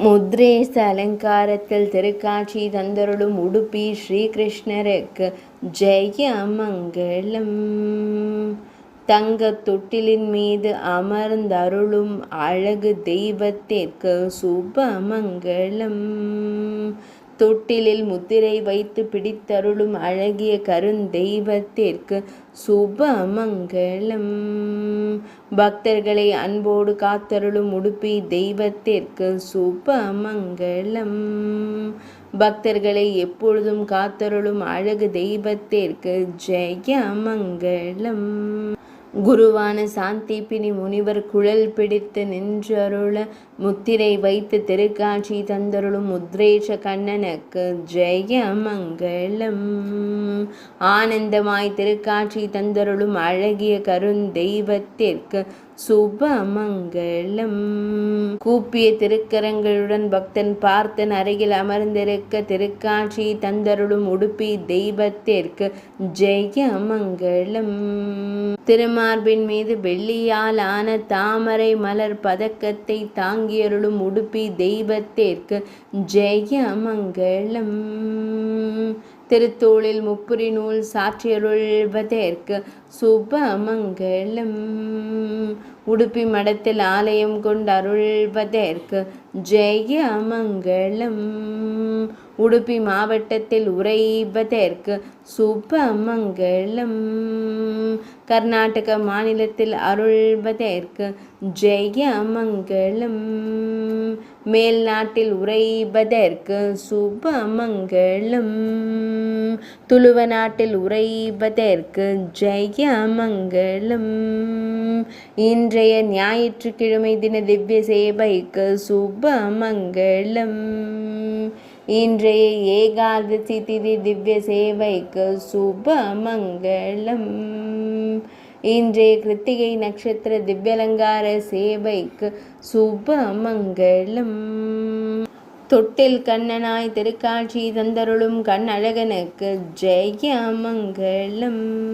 முத்ரேச அலங்காரத்தில் திருக்காட்சி தந்தருளும் உடுப்பி ஸ்ரீகிருஷ்ணருக்கு ஜெய மங்களம். தங்கத் தொட்டிலின் மீது அமர்ந்தருளும் அழகு தெய்வத்திற்கு சுபமங்களம். தொட்டிலில் முத்திரை வைத்து பிடித்தருளும் அழகிய கருந்தெய்வத்திற்கு சுபமங்களம். பக்தர்களை அன்போடு காத்தருளும் உடுப்பி தெய்வத்திற்கு சுபமங்களம். பக்தர்களை எப்பொழுதும் காத்தருளும் அழகு தெய்வத்திற்கு ஜெயமங்களம். குருவான சாந்திபினி முனிவர் குழல் பிடித்து நின்றருள முத்திரை வைத்து திருக்காட்சி தந்தருளும் முத்ரேஷ கண்ணனுக்கு ஜெயமங்களம். ஆனந்தமாய் திருக்காட்சி தந்தருளும் அழகிய கருந்தெய்வத்திற்கு சுபமங்களம். கூப்பிய திருக்கரங்களுடன் பக்தன் பார்த்தன் அருகில் அமர்ந்திருக்க திருக்காட்சி தந்தருளும் உடுப்பி தெய்வத்திற்கு ஜெயமங்களம். திருமார்பின் மீது வெள்ளியால் ஆன தாமரை மலர் பதக்கத்தை தாங்கியருளும் உடுப்பி தெய்வத்திற்கு ஜெயமங்களம். திருத்தோளில் முப்புரி நூல் சாற்றியருள்வதற்கு சுபமங்களம். உடுப்பி மடத்தில் ஆலயம் கொண்டு அருள்வதற்கு ஜெயமங்களம். உடுப்பி மாவட்டத்தில் உறைவதற்கு சுபமங்களம். கர்நாடக மாநிலத்தில் அருள்வதற்கு ஜெயமங்களம். மேல் நாட்டில் உறைவதற்கு சுபமங்களம். துளுவ நாட்டில் உறைவதற்கு ஜெயமங்களம். இன்றைய ஞாயிற்றுக்கிழமை தின திவ்ய சேவைக்கு சுபமங்களம். இன்றைய ஏகாதசி திதி திவ்ய சேவைக்கு சுபமங்களம். இன்றைய கிருத்திகை நட்சத்திர திவ்யலங்கார சேவைக்கு சுபமங்களம். தொட்டில் கண்ணனாய் திருக்காட்சி தந்தருளும் கண் அழகனுக்கு ஜெயமங்களம்.